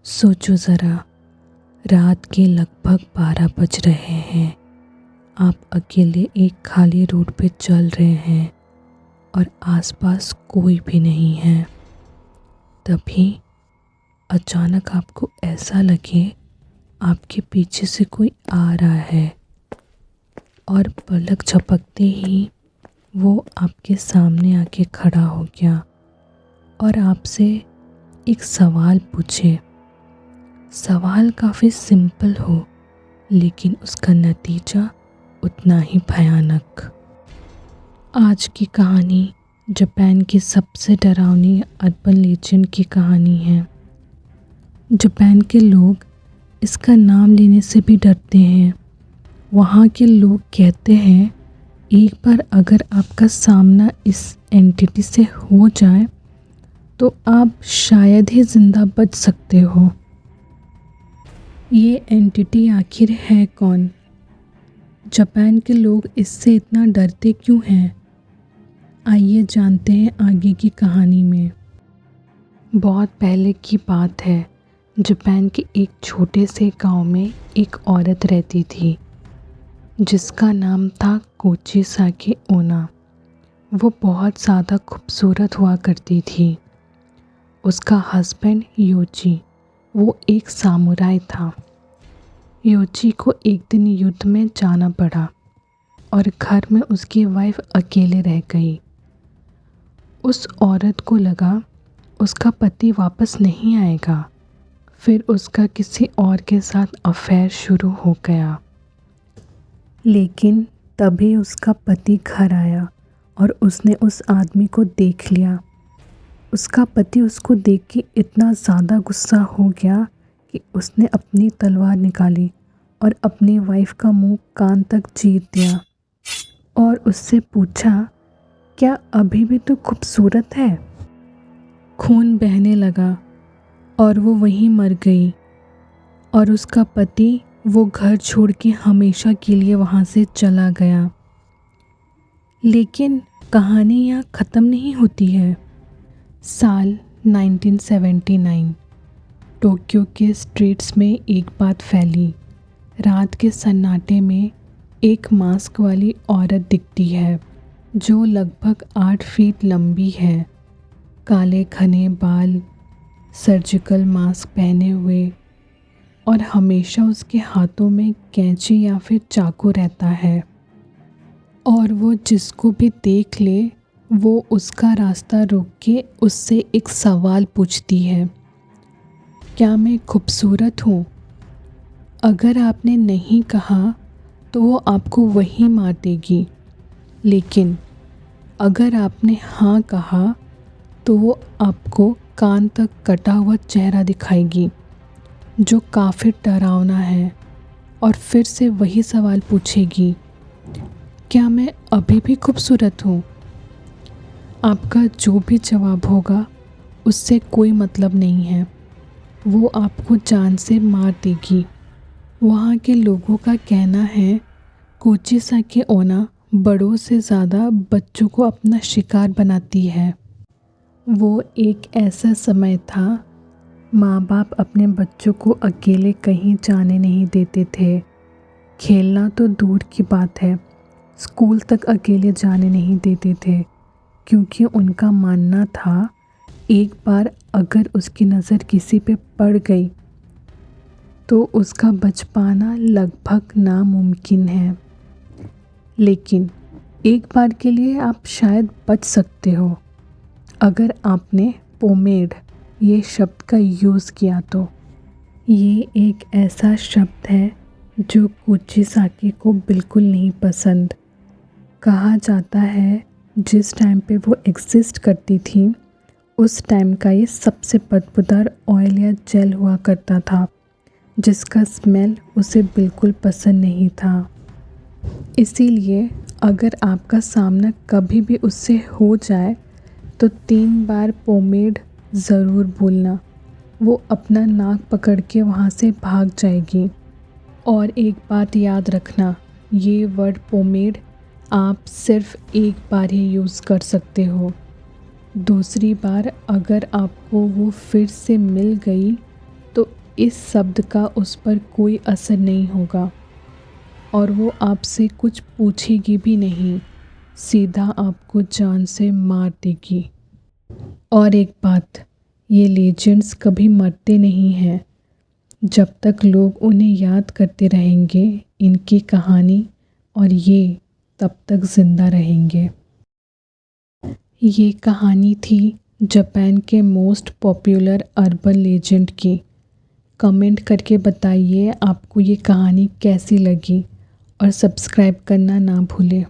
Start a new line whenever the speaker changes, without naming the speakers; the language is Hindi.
सोचो ज़रा, रात के लगभग 12 बज रहे हैं। आप अकेले एक खाली रोड पे चल रहे हैं और आसपास कोई भी नहीं है। तभी अचानक आपको ऐसा लगे आपके पीछे से कोई आ रहा है और पलक झपकते ही वो आपके सामने आके खड़ा हो गया और आपसे एक सवाल पूछे। सवाल काफ़ी सिंपल हो लेकिन उसका नतीजा उतना ही भयानक। आज की कहानी जापान की सबसे डरावनी अर्बन लेजेंड की कहानी है। जापान के लोग इसका नाम लेने से भी डरते हैं। वहाँ के लोग कहते हैं एक बार अगर आपका सामना इस एंटिटी से हो जाए तो आप शायद ही ज़िंदा बच सकते हो। ये एंटिटी आखिर है कौन? जापान के लोग इससे इतना डरते क्यों हैं? आइए जानते हैं आगे की कहानी में। बहुत पहले की बात है। जापान के एक छोटे से गांव में एक औरत रहती थी जिसका नाम था कोचिसाकी ओना। वो बहुत ज़्यादा खूबसूरत हुआ करती थी। उसका हस्बैंड योची, वो एक सामुराई था। योची को एक दिन युद्ध में जाना पड़ा और घर में उसकी वाइफ अकेले रह गई। उस औरत को लगा उसका पति वापस नहीं आएगा। फिर उसका किसी और के साथ अफेयर शुरू हो गया। लेकिन तभी उसका पति घर आया और उसने उस आदमी को देख लिया। उसका पति उसको देख के इतना ज़्यादा गुस्सा हो गया कि उसने अपनी तलवार निकाली और अपनी वाइफ का मुंह कान तक चीर दिया और उससे पूछा, क्या अभी भी तो खूबसूरत है? खून बहने लगा और वो वहीं मर गई और उसका पति वो घर छोड़ के हमेशा के लिए वहाँ से चला गया। लेकिन कहानी यहाँ ख़त्म नहीं होती है। साल 1979 टोक्यो के स्ट्रीट्स में एक बात फैली। रात के सन्नाटे में एक मास्क वाली औरत दिखती है जो लगभग 8 फीट लंबी है। काले घने बाल, सर्जिकल मास्क पहने हुए और हमेशा उसके हाथों में कैंची या फिर चाकू रहता है। और वो जिसको भी देख ले वो उसका रास्ता रोक के उससे एक सवाल पूछती है, क्या मैं खूबसूरत हूँ? अगर आपने नहीं कहा तो वो आपको वहीं मार देगी। लेकिन अगर आपने हाँ कहा तो वो आपको कान तक कटा हुआ चेहरा दिखाएगी जो काफ़ी डरावना है और फिर से वही सवाल पूछेगी, क्या मैं अभी भी खूबसूरत हूँ? आपका जो भी जवाब होगा उससे कोई मतलब नहीं है। वो आपको जान से मार देगी। वहाँ के लोगों का कहना है कोचिसाकी ओना बड़ों से ज़्यादा बच्चों को अपना शिकार बनाती है। वो एक ऐसा समय था माँ बाप अपने बच्चों को अकेले कहीं जाने नहीं देते थे। खेलना तो दूर की बात है, स्कूल तक अकेले जाने नहीं देते थे क्योंकि उनका मानना था एक बार अगर उसकी नज़र किसी पे पड़ गई तो उसका बच पाना लगभग नामुमकिन है। लेकिन एक बार के लिए आप शायद बच सकते हो अगर आपने पोमेड ये शब्द का यूज़ किया तो। ये एक ऐसा शब्द है जो कोचिसाकी को बिल्कुल नहीं पसंद। कहा जाता है जिस टाइम पे वो एग्जिस्ट करती थी उस टाइम का ये सबसे बदबूदार ऑयल या जेल हुआ करता था जिसका स्मेल उसे बिल्कुल पसंद नहीं था। इसीलिए अगर आपका सामना कभी भी उससे हो जाए तो 3 बार पोमेड ज़रूर बोलना। वो अपना नाक पकड़ के वहाँ से भाग जाएगी। और एक बात याद रखना, ये वर्ड पोमेड आप सिर्फ एक बार ही यूज़ कर सकते हो। दूसरी बार अगर आपको वो फिर से मिल गई तो इस शब्द का उस पर कोई असर नहीं होगा और वो आपसे कुछ पूछेगी भी नहीं, सीधा आपको जान से मार देगी। और एक बात, ये लेजेंड्स कभी मरते नहीं हैं। जब तक लोग उन्हें याद करते रहेंगे, इनकी कहानी और ये तब तक ज़िंदा रहेंगे। ये कहानी थी जापान के मोस्ट पॉपुलर अर्बन लेजेंड की। कमेंट करके बताइए आपको ये कहानी कैसी लगी और सब्सक्राइब करना ना भूलें।